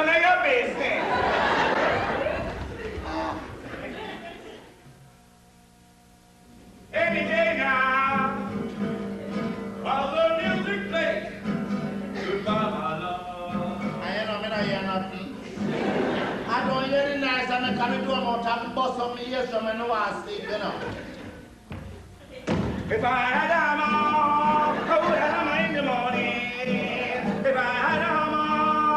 none of your business. Any day now, while the music plays, goodbye, my love. I don't hear nothing. I don't hear the noise and I can't do about to bust on me ears from I know I sleep, you know. If I had a hammer, I would have a hammer in the morning. If I had a hammer,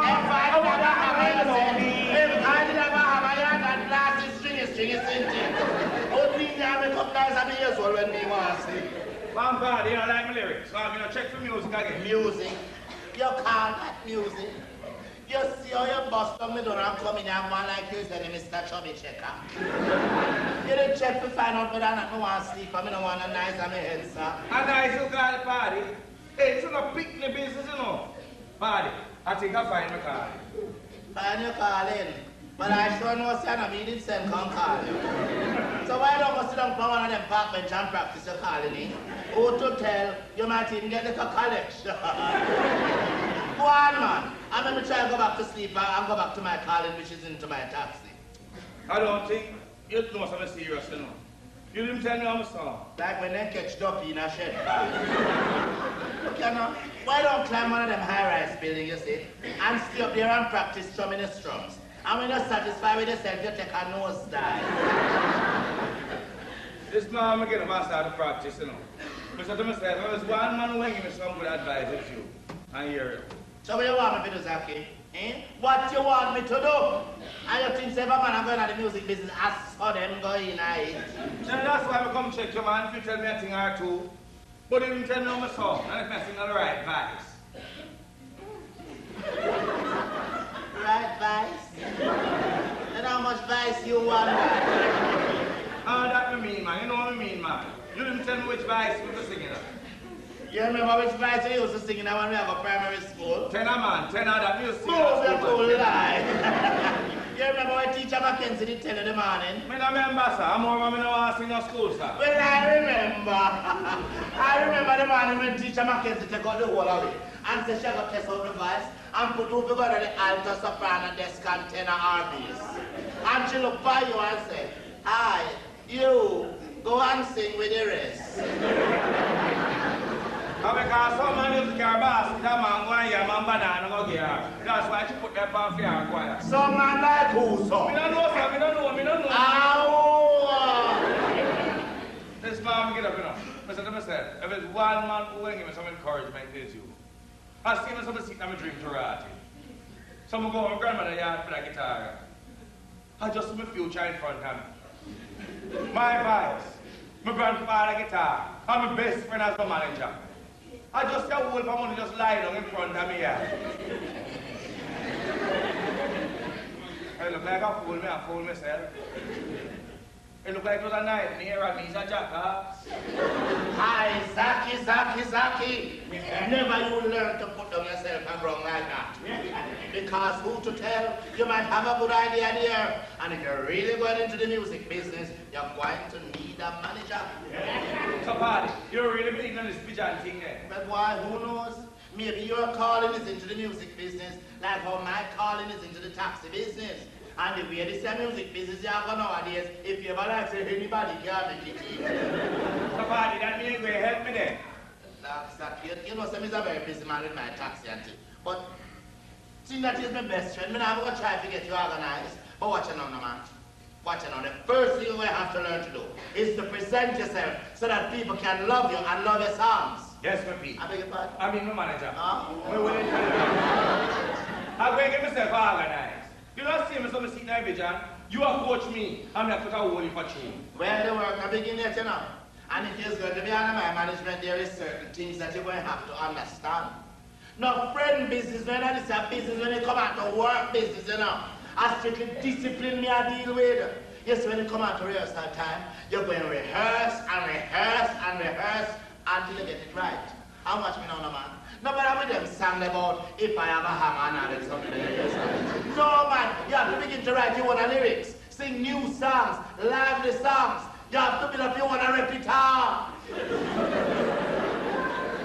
I would have a hammer in the morning. If I did have a hammer, you had that last string is singing. Only me have a couple guys of years old when me want to sleep. One body, you don't like my lyrics, so I'm going to check for music again. Music? You can't like music. You see how you bust on me door and come in and one like you said, Mr. Chubby Checker. You didn't check to find out whether or not I want to sleep, I don't want a nice on my head, sir. A nice you call it party. Hey, it's not a picnic business, you know. Party. I think I find my car. Find your call in. But I sure know say I mean send come call you. So why don't you sit down for one of them park bench and practice your calling in? Who to tell, you might even get like a collection. Go on, man. I'm going to try to go back to sleep and go back to my calling, which is into my taxi. I don't think you know something serious, you know. You didn't tell me how much song. Like when they catch ducky in a shed car. Look, you know, why don't climb one of them high-rise buildings, you see, and stay up there and practice strumming the strums. And when you're satisfied with yourself, you take a nose dive. This now I'm going to start to practice, you know. I said to myself, if there was one man who will give me some good advice, it's you. And hear it. So what you want me to do, Zaki? Eh? What you want me to do? And you think every man I'm going to the music business, I saw them go in it. So that's why I come check you, man, if you tell me a thing or two. But you didn't tell me how my song, and if I sing all the right vibes. Right vice? And how much vice you want? That me mean, man. You know what I mean, man. You didn't tell me which vice we were singing at. You remember which vice you used to sing in when we have a primary school? Tenor, man. Tenor that music. Move your cool lie. You remember when teacher Mackenzie did tell you the morning? I don't remember, sir. I'm more than I want to sing your school, sir. Well, I remember. I remember the morning when teacher Mackenzie took out the whole of it and said she got test out the voice and put over the alto, soprano, desk, and tenor RBs. And she looked by you and said, "Hi, you, go and sing with the rest." Because some man used to carry basket, that man go and yam and banana go get her. That's why she put that on for her choir. Some man like who, so? Me don't know, sir. Me don't know. Ow! This man, get up, you know. I said to myself, if it's one man who will give me some encouragement, it's you. I see me some seat and I drink karate. Some go to my grandmother's yard for that guitar. I just see my future in front of me. My vibes, my grandfather guitar, and my best friend as my manager. I just a whole money just lie down in front of me here. I look like I fool myself. It look like it was a nightmare and he's a jackass. Hi, Zaki. Never you learn to put down yourself and wrong like that. Because who to tell, you might have a good idea there. And if you're really going into the music business, you're going to need a manager. So, Paddy, you're really believing in this pigeon thing there? But why, who knows? Maybe your calling is into the music business, like how my calling is into the taxi business. And the way this music business you have nowadays, if you ever like say anybody can make it easy. So, Paddy, that means you help me there. You know, I'm a very busy man with my taxi and thing. But seeing that is my best friend, I'm not going to try to get you organized. But watch it now, man. Watch it now. The first thing we have to learn to do is to present yourself so that people can love you and love your songs. Yes, my Pete. I beg your pardon? I mean, my manager. Huh? I'm going to get myself organized. You don't see me some seat in my vision. You approach me, I'm going to put a hole in for you. Well, the work I begin yet, you know. And if you're going to be under my management, there is certain things that you're going to have to understand. Now, friend business, when I say business, when you come out to work business, you know, I strictly discipline me I deal with. Yes, when you come out to rehearsal time, you're going to rehearse until you get it right. How much me know, no, man? No matter with them song about if I have a hammer and something like this. No, man, you have to begin to write your own lyrics, sing new songs, lively songs. You have to build up your own repertoire.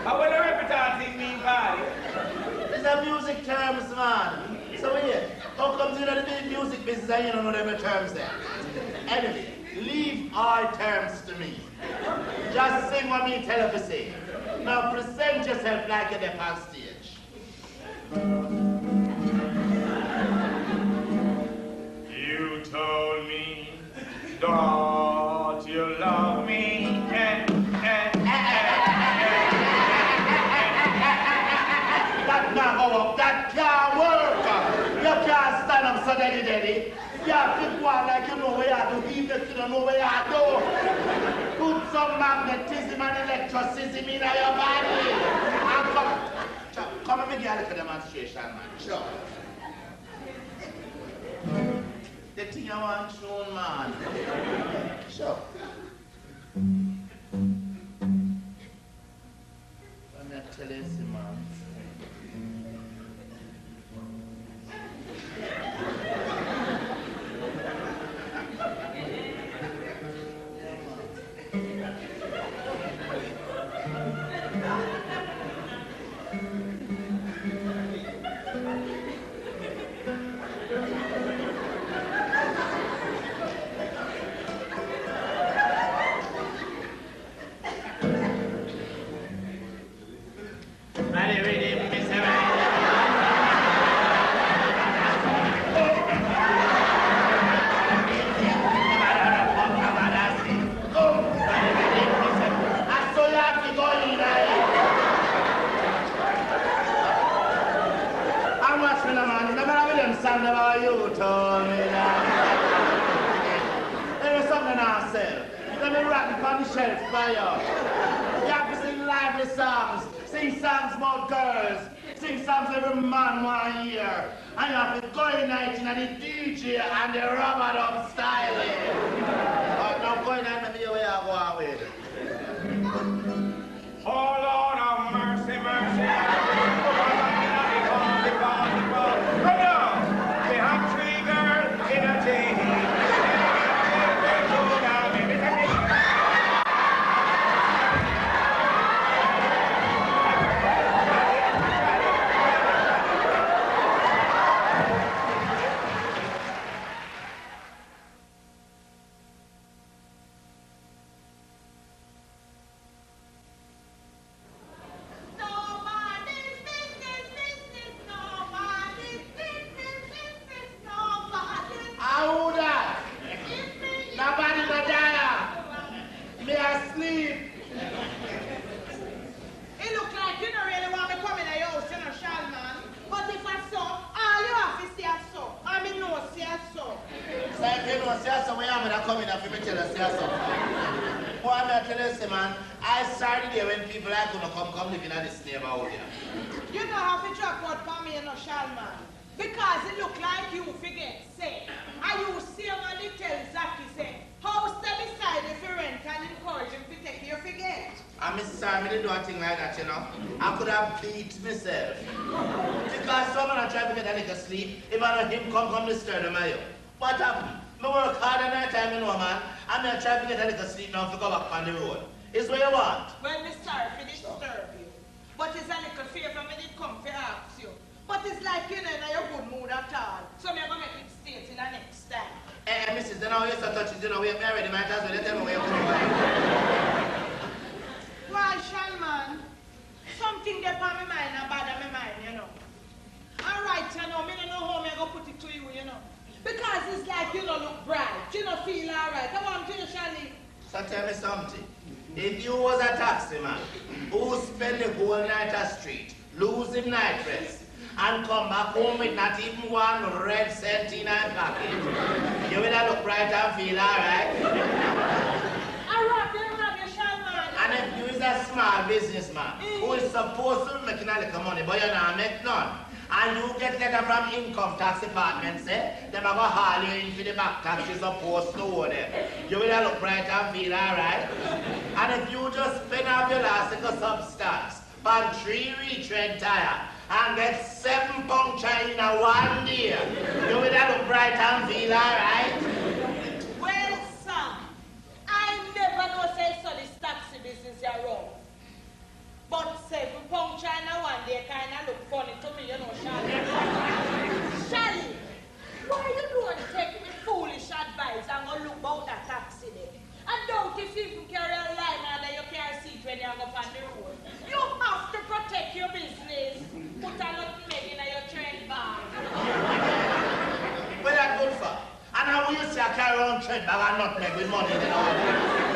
How will a repertoire thing mean, Paddy? It's a music terms, man. So yeah, music business and you don't know them terms there. Anyway, leave all terms to me. Just sing what me tell you to sing. Now present yourself like you're there on stage. You told me, don't you love me? That can't go up, that can't work. You can't stand up so daddy. You have to go on like you know where you are to, even if you don't know where you are to. Put some magnetism and electricism in your body. And come and make you a little demonstration, man. Sure. The thing you want shown, man. Sure. Let me tell you, man. Come disturb them, you. What happened? I work hard at night time, you know, man. I'm not trying to get a little sleep now to go back on the road. Is what you want? Well, Miss sorry for disturb you. But it's a little favor me did come to ask you. But it's like you're not in a good mood at all. So I'm going to make it state in the next time. Hey, missus, then I used to touch it, you know, we're married, might as well let them know where you're going. Why, Shalman? Something that on my mind and bother my mind, you know. All right, you know, I don't know how I'm going to put it to you, you know. Because it's like you don't look bright, you don't feel all right. Come on, to you, Shali. So tell me something. If you was a taxi man who spend the whole night at street, lose him night dress, and come back home with not even one red cent in her pocket, you will look bright and feel all right? All right, then have your Shalman. And if you is a small businessman who is supposed to be making a little money, but you not make none, and you get letter from income tax department, say, them are going to haul you in for the back tax you're supposed to owe them. You will look bright and feel all right. And if you just spend off your last little substance on 3 retread tire and get 7 puncture in a 1 day, you will look bright and feel all right. Well, sir, I never know say so this taxi business you're wrong. But 7 puncture in a 1 day kind of look funny to me, you know, Shali. Shali, why you don't don't trade bag of nutmeg with money in all that.